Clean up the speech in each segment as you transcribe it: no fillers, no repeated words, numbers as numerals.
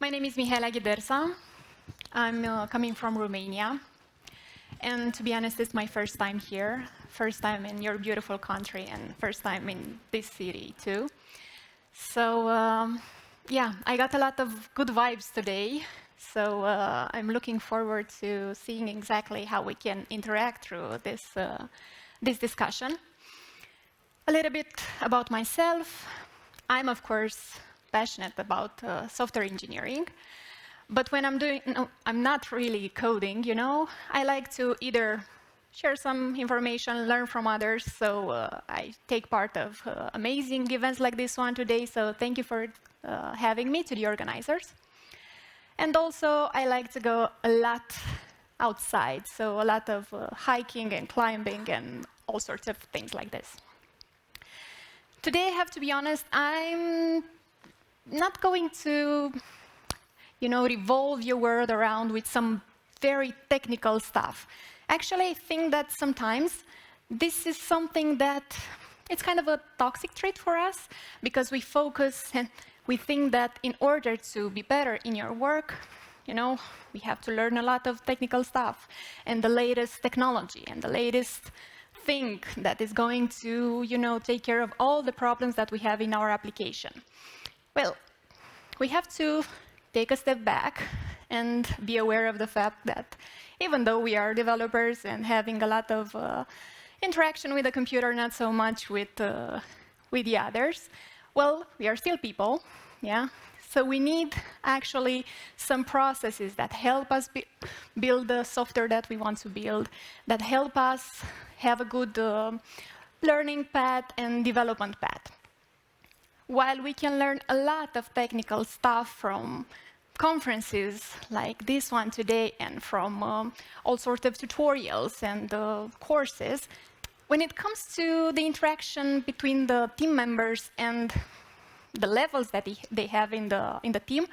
My name is Mihaela Ghidersa. I'm coming from Romania. And to be honest, it's my first time here, first time in your beautiful country, and first time in this city, too. So, yeah, I got a lot of good vibes today. So I'm looking forward to seeing exactly how we can interact through this discussion. A little bit about myself. I'm, of course, passionate about software engineering. But when I'm not really coding, you know, I like to either share some information, learn from others. So I take part of amazing events like this one today. So thank you for having me, to the organizers. And also, I like to go a lot outside. So a lot of hiking and climbing and all sorts of things like this. Today, I have to be honest, I'm not going to revolve your world around with some very technical stuff. Actually, I think that sometimes this is something that it's kind of a toxic trait for us, because we focus and we think that in order to be better in your work, we have to learn a lot of technical stuff and the latest technology and the latest thing that is going to, take care of all the problems that we have in our application. Well, we have to take a step back and be aware of the fact that even though we are developers and having a lot of interaction with the computer, not so much with the others, well, we are still people, yeah? So we need actually some processes that help us build the software that we want to build, that help us have a good learning path and development path. While we can learn a lot of technical stuff from conferences like this one today and from all sorts of tutorials and courses, when it comes to the interaction between the team members and the levels that they have in the team,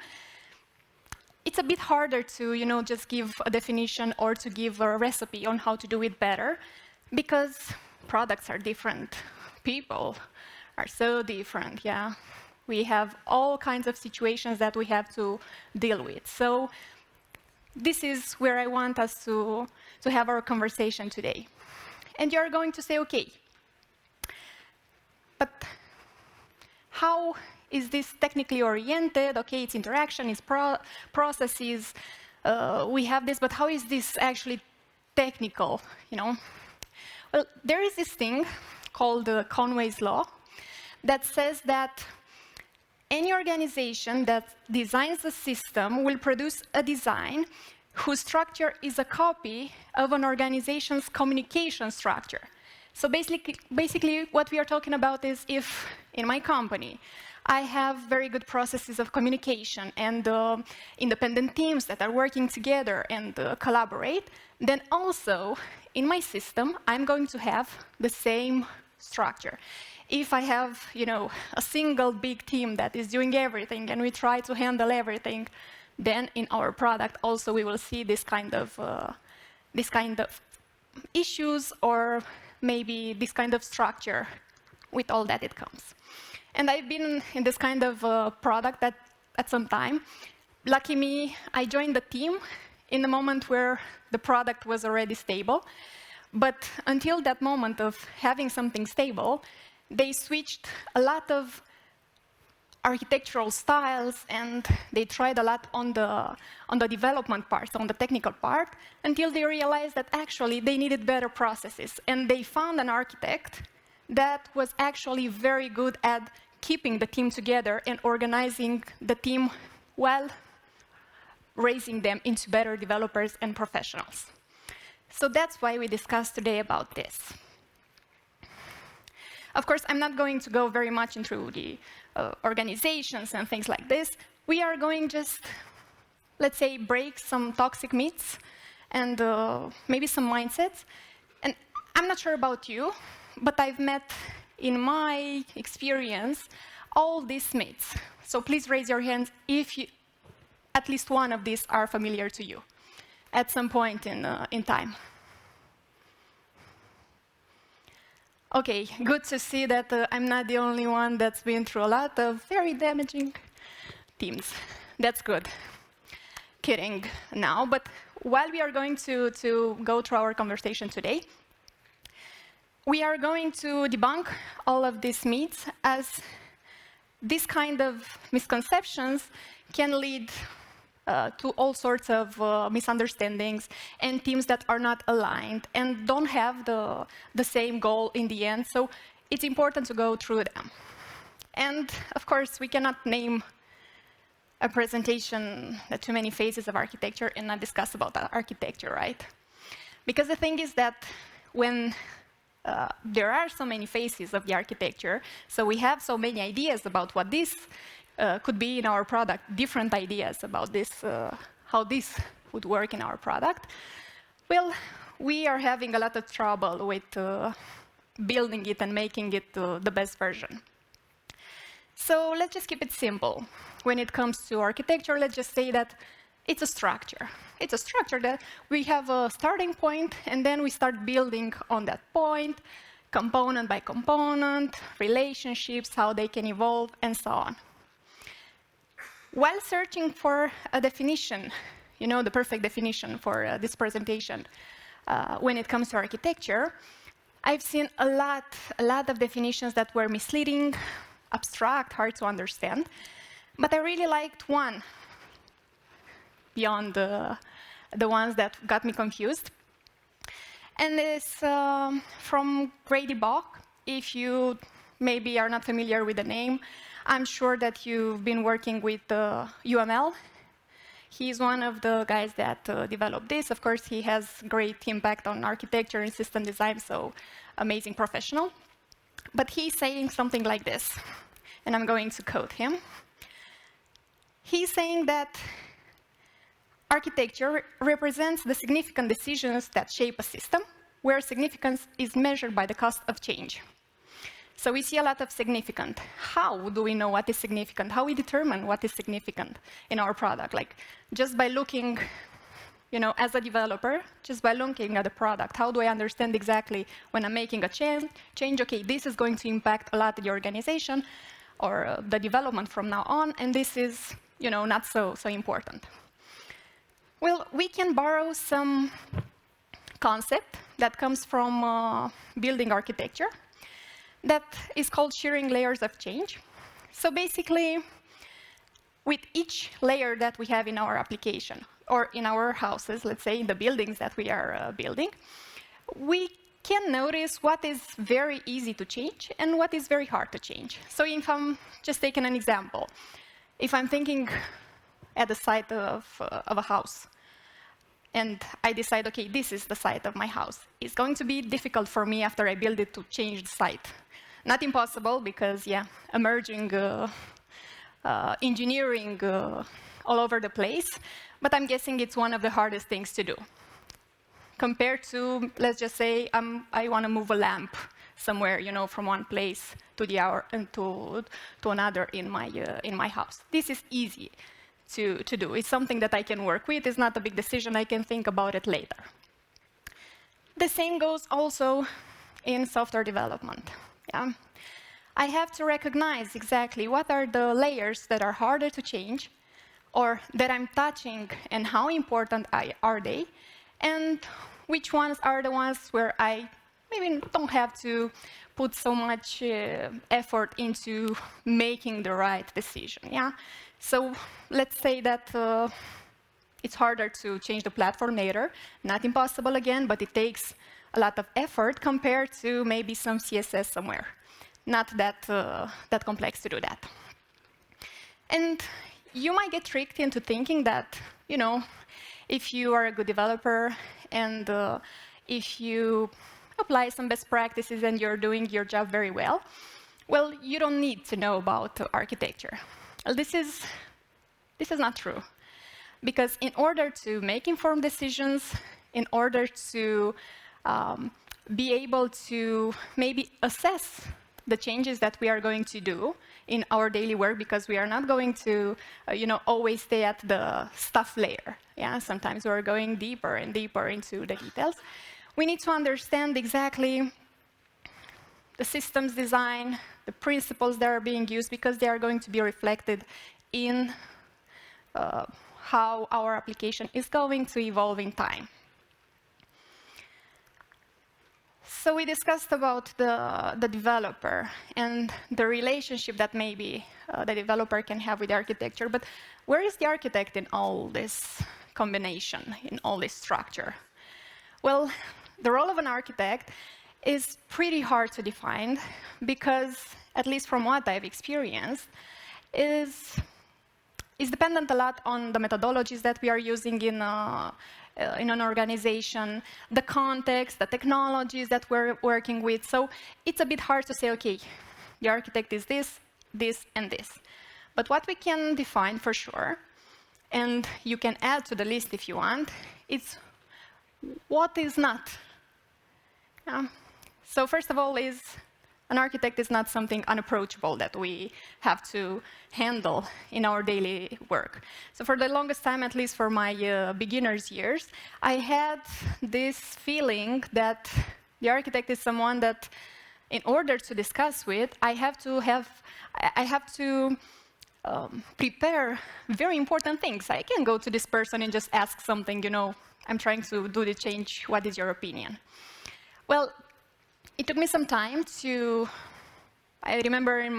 it's a bit harder to just give a definition or to give a recipe on how to do it better, because products are different, people are so different, yeah. We have all kinds of situations that we have to deal with. So this is where I want us to have our conversation today. And you're going to say, okay, but how is this technically oriented? Okay, it's interaction, it's processes, we have this, but how is this actually technical, Well, there is this thing called Conway's Law that says that any organization that designs a system will produce a design whose structure is a copy of an organization's communication structure. So basically what we are talking about is, if in my company I have very good processes of communication and independent teams that are working together and collaborate, then also in my system I'm going to have the same structure. If I have, a single big team that is doing everything and we try to handle everything, then in our product also we will see this kind of issues, or maybe this kind of structure with all that it comes. And I've been in this kind of product at some time. Lucky me, I joined the team in the moment where the product was already stable. But until that moment of having something stable, they switched a lot of architectural styles, and they tried a lot on the development part, on the technical part, until they realized that actually they needed better processes. And they found an architect that was actually very good at keeping the team together and organizing the team while raising them into better developers and professionals. So that's why we discussed today about this. Of course, I'm not going to go very much into the organizations and things like this. We are going just, let's say, break some toxic myths and maybe some mindsets. And I'm not sure about you, but I've met, in my experience, all these myths. So please raise your hands if at least one of these are familiar to you at some point in time. Okay, good to see that I'm not the only one that's been through a lot of very damaging teams. That's good. Kidding now, but while we are going to go through our conversation today, we are going to debunk all of these myths, as this kind of misconceptions can lead to all sorts of misunderstandings and teams that are not aligned and don't have the same goal in the end. So it's important to go through them. And of course, we cannot name a presentation too many phases of architecture and not discuss about that architecture, right? Because the thing is that when there are so many phases of the architecture, so we have so many ideas about what this could be in our product, different ideas about this, how this would work in our product. Well, we are having a lot of trouble with building it and making it the best version. So let's just keep it simple. When it comes to architecture, let's just say that it's a structure. It's a structure that we have a starting point, and then we start building on that point, component by component, relationships, how they can evolve, and so on. While searching for a definition, you know, the perfect definition for this presentation, when it comes to architecture, I've seen a lot of definitions that were misleading, abstract, hard to understand, but I really liked one beyond the ones that got me confused. And it's from Grady Bach. If you maybe are not familiar with the name, I'm sure that you've been working with UML. He's one of the guys that developed this. Of course, he has great impact on architecture and system design, so amazing professional. But he's saying something like this, and I'm going to quote him. He's saying that architecture represents the significant decisions that shape a system, where significance is measured by the cost of change. So we see a lot of significant. How do we know what is significant? How we determine what is significant in our product? Like, just by looking, you know, as a developer, just by looking at the product, how do I understand exactly when I'm making a change, okay, this is going to impact a lot of the organization or the development from now on, and this is, you know, not so important. Well, we can borrow some concept that comes from building architecture that is called shearing layers of change. So basically, with each layer that we have in our application, or in our houses, let's say in the buildings that we are building, we can notice what is very easy to change and what is very hard to change. So if I'm just taking an example, if I'm thinking at the site of a house, and I decide, okay, this is the site of my house, it's going to be difficult for me after I build it to change the site. Not impossible, because, yeah, emerging engineering all over the place, but I'm guessing it's one of the hardest things to do. Compared to, let's just say, I want to move a lamp somewhere, you know, from one place to the other, to another in my house. This is easy to do. It's something that I can work with. It's not a big decision. I can think about it later. The same goes also in software development. Yeah. I have to recognize exactly what are the layers that are harder to change, or that I'm touching, and how important are they, and which ones are the ones where I maybe don't have to put so much effort into making the right decision. Yeah. So let's say that it's harder to change the platform later. Not impossible again, but it takes a lot of effort compared to maybe some CSS somewhere. Not that complex to do that. And you might get tricked into thinking that, you know, if you are a good developer and if you apply some best practices and you're doing your job very well, well, you don't need to know about architecture. Well, this is not true. Because in order to make informed decisions, in order to be able to maybe assess the changes that we are going to do in our daily work, because we are not going to, you know, always stay at the stuff layer. Yeah, sometimes we're going deeper and deeper into the details. We need to understand exactly the systems design, the principles that are being used, because they are going to be reflected in how our application is going to evolve in time. So we discussed about the developer and the relationship that maybe the developer can have with the architecture, but where is the architect in all this combination, in all this structure? Well, the role of an architect is pretty hard to define because, at least from what I've experienced, is dependent a lot on the methodologies that we are using in an organization, the context, the technologies that we're working with. So it's a bit hard to say, okay, the architect is this, this, and this. But what we can define for sure, and you can add to the list if you want, it's what is not. So first of all is, an architect is not something unapproachable that we have to handle in our daily work. So for the longest time, at least for my beginner's years, I had this feeling that the architect is someone that, in order to discuss with, I have to prepare very important things. I can go to this person and just ask something, I'm trying to do the change, what is your opinion? Well, it took me some time to, I remember in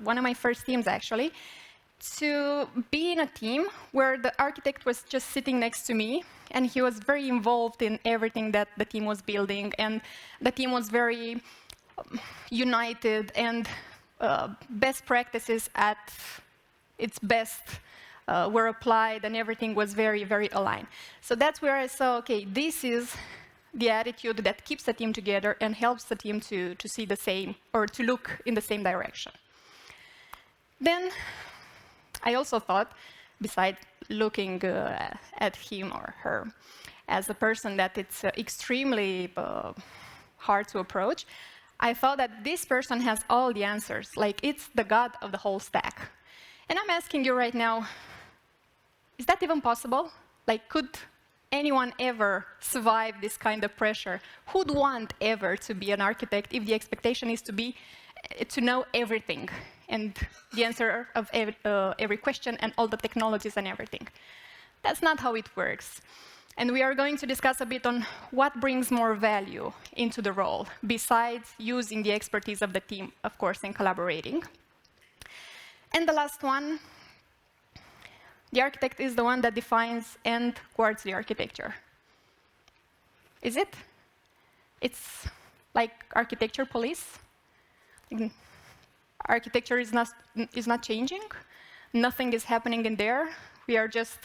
one of my first teams actually, to be in a team where the architect was just sitting next to me, and he was very involved in everything that the team was building, and the team was very united, and best practices at its best were applied, and everything was very, very aligned. So that's where I saw, okay, this is the attitude that keeps the team together and helps the team to see the same, or to look in the same direction. Then I also thought, besides looking at him or her as a person that it's extremely hard to approach, I thought that this person has all the answers, like it's the god of the whole stack. And I'm asking you right now, is that even possible? Like, could anyone ever survive this kind of pressure? Who'd want ever to be an architect if the expectation is to know everything and the answer of every question and all the technologies and everything? That's not how it works. And we are going to discuss a bit on what brings more value into the role, besides using the expertise of the team, of course, and collaborating. And the last one, the architect is the one that defines and coordinates the architecture. Is it? It's like architecture police. Architecture is not changing. Nothing is happening in there. We are just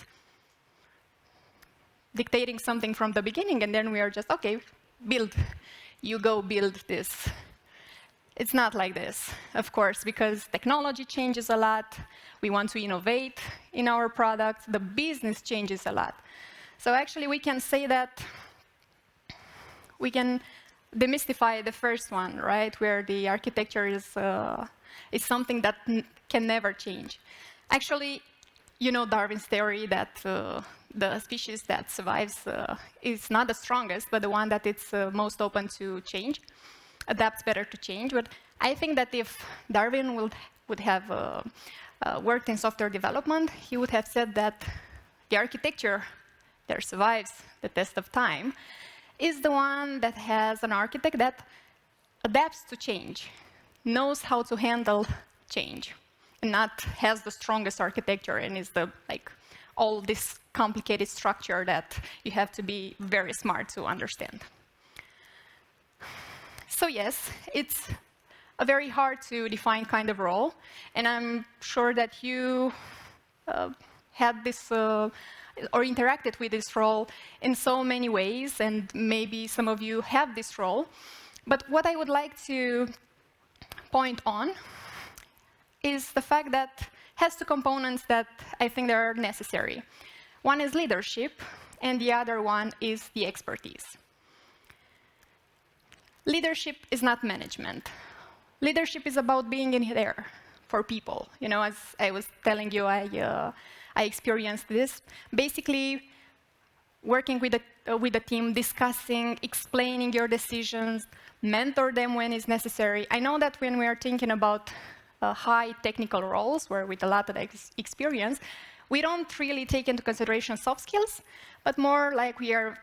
dictating something from the beginning, and then we are just, okay, build. You go build this. It's not like this, of course, because technology changes a lot. We want to innovate in our products. The business changes a lot. So actually, we can say that we can demystify the first one, right, where the architecture is something that can never change. Actually, you know Darwin's theory that the species that survives is not the strongest, but the one that it's most open to change, adapts better to change. But I think that if Darwin would have worked in software development, he would have said that the architecture that survives the test of time is the one that has an architect that adapts to change, knows how to handle change, and not has the strongest architecture and is the all this complicated structure that you have to be very smart to understand. So yes, it's a very hard to define kind of role, and I'm sure that you had this or interacted with this role in so many ways, and maybe some of you have this role. But what I would like to point on is the fact that has two components that I think that are necessary. One is leadership, and the other one is the expertise. Leadership is not management. Leadership is about being in there for people. You know, as I was telling you, I experienced this. Basically, working with the team, discussing, explaining your decisions, mentor them when it's necessary. I know that when we are thinking about high technical roles, where with a lot of experience, We don't really take into consideration soft skills, but more like we are,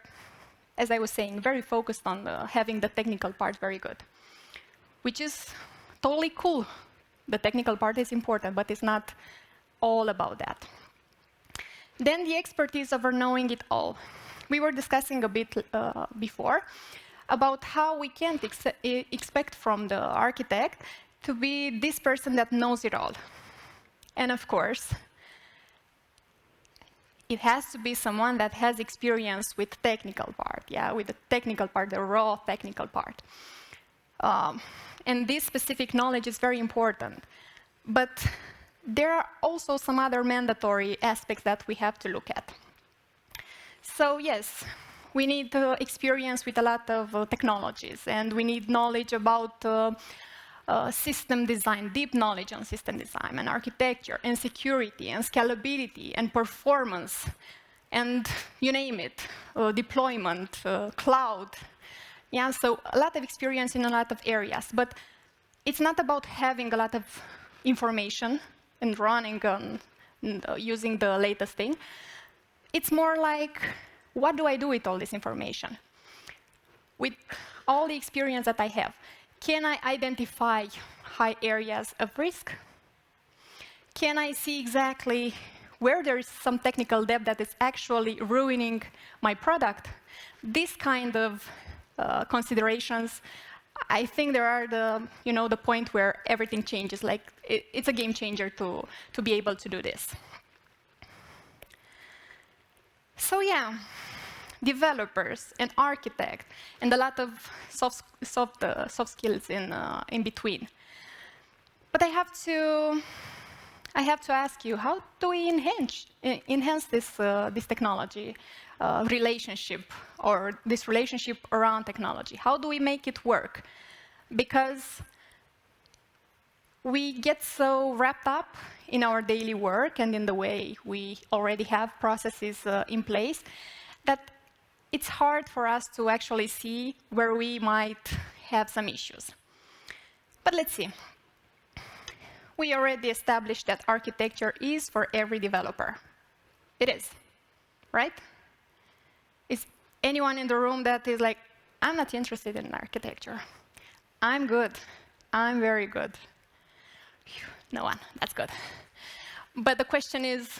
as I was saying, very focused on having the technical part very good, which is totally cool. The technical part is important, but it's not all about that. Then the expertise over knowing it all. We were discussing a bit before about how we can't expect from the architect to be this person that knows it all. And of course, it has to be someone that has experience with technical part, yeah, with the technical part, the raw technical part. And this specific knowledge is very important. But there are also some other mandatory aspects that we have to look at. So yes, we need experience with a lot of technologies, and we need knowledge about system design, deep knowledge on system design and architecture and security and scalability and performance and you name it, deployment, cloud. Yeah, so a lot of experience in a lot of areas, but it's not about having a lot of information and running on using the latest thing. It's more like, what do I do with all this information? With all the experience that I have, can I identify high areas of risk? Can I see exactly where there is some technical debt that is actually ruining my product? This kind of considerations, I think there are the point where everything changes. Like it's a game changer to be able to do this. So yeah, developers and architects and a lot of soft skills in between. But I have to ask you, how do we enhance this technology relationship, or this relationship around technology? How do we make it work? Because we get so wrapped up in our daily work and in the way we already have processes in place that it's hard for us to actually see where we might have some issues. But let's see. We already established that architecture is for every developer. It is, right? Is anyone in the room that is like, I'm not interested in architecture. I'm good. I'm very good. Phew, no one. That's good. But the question is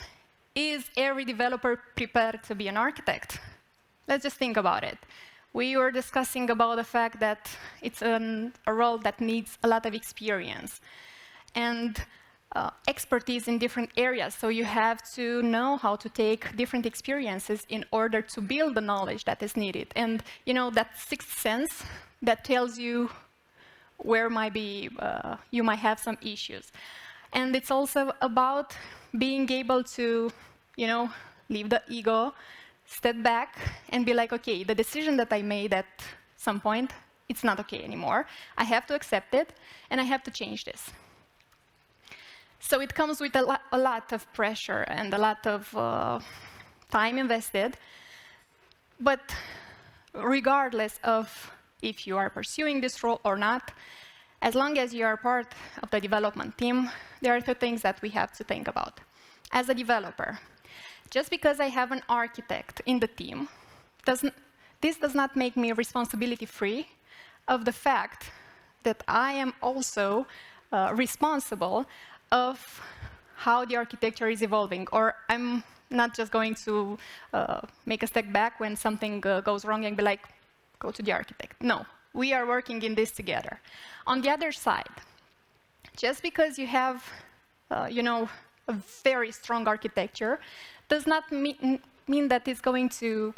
every developer prepared to be an architect? Let's just think about it. We were discussing about the fact that it's a role that needs a lot of experience and expertise in different areas. So you have to know how to take different experiences in order to build the knowledge that is needed. And that sixth sense that tells you where you might have some issues. And it's also about being able to, leave the ego, step back, and be like, okay, the decision that I made at some point, it's not okay anymore. I have to accept it, and I have to change this. So it comes with a lot of pressure and a lot of time invested. But regardless of if you are pursuing this role or not, as long as you are part of the development team, there are two things that we have to think about. As a developer, just because I have an architect in the team, this does not make me responsibility-free of the fact that I am also responsible of how the architecture is evolving, or I'm not just going to make a step back when something goes wrong and be like, go to the architect. No, we are working in this together. On the other side, just because you have, a very strong architecture, does not mean that it's going to,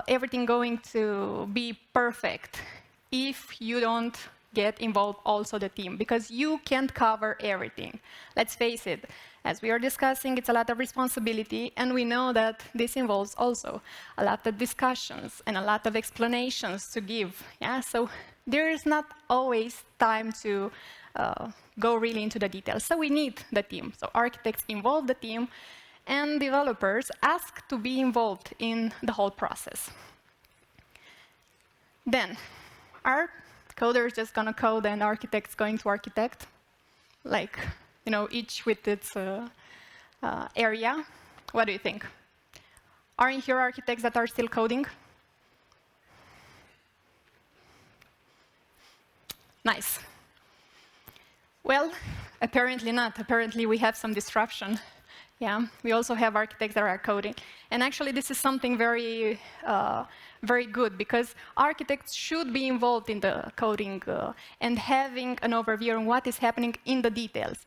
everything going to be perfect if you don't get involved also the team, because you can't cover everything. Let's face it, as we are discussing, it's a lot of responsibility, and we know that this involves also a lot of discussions and a lot of explanations to give. Yeah, so there is not always time to go really into the details. So we need the team. So architects involve the team, and developers ask to be involved in the whole process. Then, are coders just going to code and architects going to architect? Like, each with its area? What do you think? Aren't here architects that are still coding? Nice. Well, apparently not. Apparently we have some disruption. Yeah, we also have architects that are coding. And actually this is something very, very good, because architects should be involved in the coding and having an overview on what is happening in the details.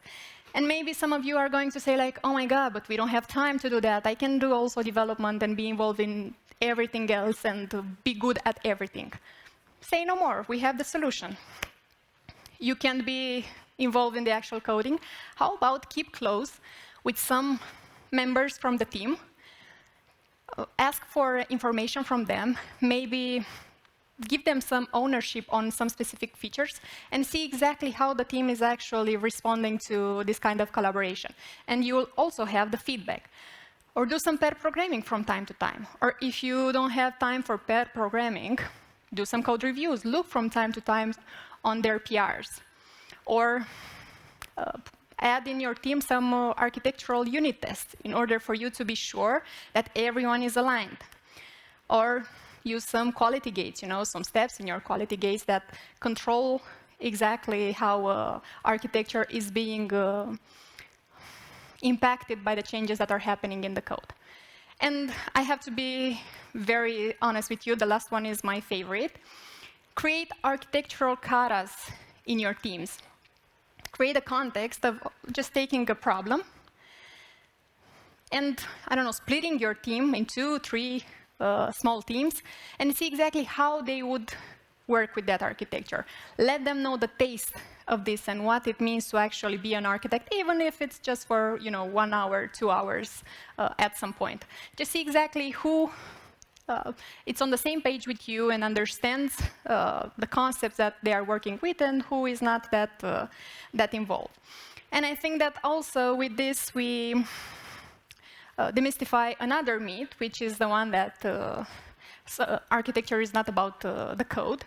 And maybe some of you are going to say like, oh my God, but we don't have time to do that. I can do also development and be involved in everything else and be good at everything. Say no more, we have the solution. You can be involved in the actual coding. How about keep close with some members from the team, ask for information from them, maybe give them some ownership on some specific features, and see exactly how the team is actually responding to this kind of collaboration. And you will also have the feedback. Or do some pair programming from time to time. Or if you don't have time for pair programming, do some code reviews. Look from time to time on their PRs. Or add in your team some architectural unit tests in order for you to be sure that everyone is aligned. Or use some quality gates, some steps in your quality gates that control exactly how architecture is being impacted by the changes that are happening in the code. And I have to be very honest with you, the last one is my favorite. Create architectural katas in your teams. Create a context of just taking a problem and, I don't know, splitting your team in 2, 3 small teams and see exactly how they would work with that architecture. Let them know the taste of this and what it means to actually be an architect, even if it's just for 1 hour, 2 hours at some point. Just see exactly who it's on the same page with you and understands the concepts that they are working with and who is not that involved. And I think that also with this we demystify another myth, which is the one that architecture is not about the code,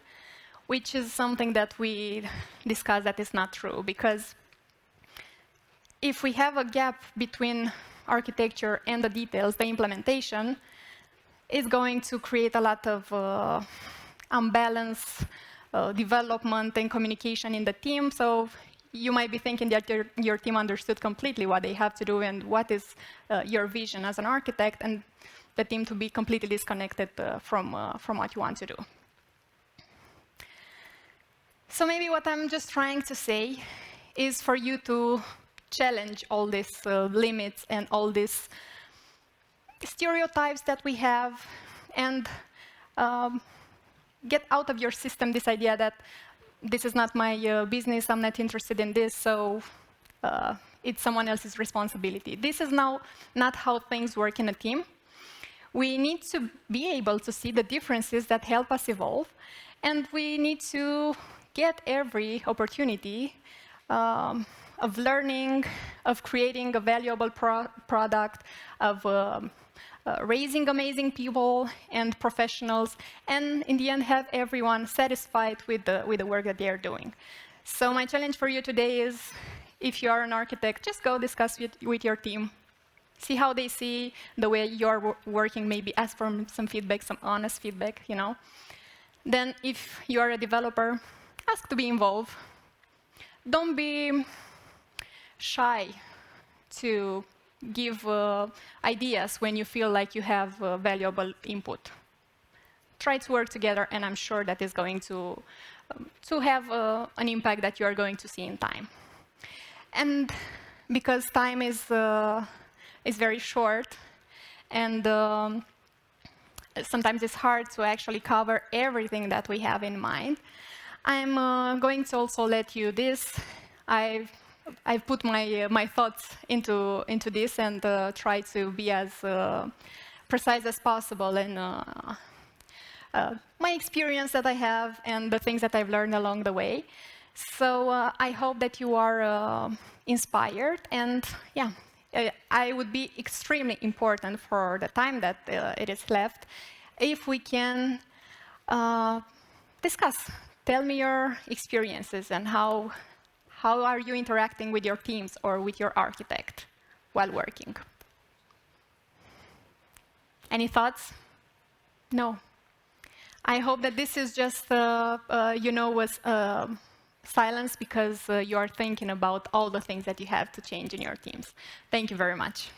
which is something that we discussed that is not true. Because if we have a gap between architecture and the details, the implementation is going to create a lot of unbalanced development and communication in the team. So you might be thinking that your team understood completely what they have to do and what is your vision as an architect, and the team to be completely disconnected from what you want to do. So maybe what I'm just trying to say is for you to challenge all these limits and all these stereotypes that we have, and get out of your system this idea that this is not my business, I'm not interested in this, so it's someone else's responsibility. This is now not how things work in a team. We need to be able to see the differences that help us evolve, and we need to get every opportunity of learning, of creating a valuable product, of raising amazing people and professionals, and in the end have everyone satisfied with the work that they are doing. So my challenge for you today is, if you are an architect, just go discuss with your team. See how they see the way you're working, maybe ask for some feedback, some honest feedback, Then if you are a developer, ask to be involved. Don't be shy to give ideas when you feel like you have valuable input. Try to work together, and I'm sure that is going to have an impact that you are going to see in time. And because time is very short, and sometimes it's hard to actually cover everything that we have in mind, I'm going to also let you this. I've put my thoughts into this and try to be as precise as possible in my experience that I have and the things that I've learned along the way. So I hope that you are inspired, and yeah, I would be extremely important for the time that it is left if we can discuss. Tell me your experiences and how are you interacting with your teams or with your architect while working. Any thoughts? No. I hope that this is just, was silence because you are thinking about all the things that you have to change in your teams. Thank you very much.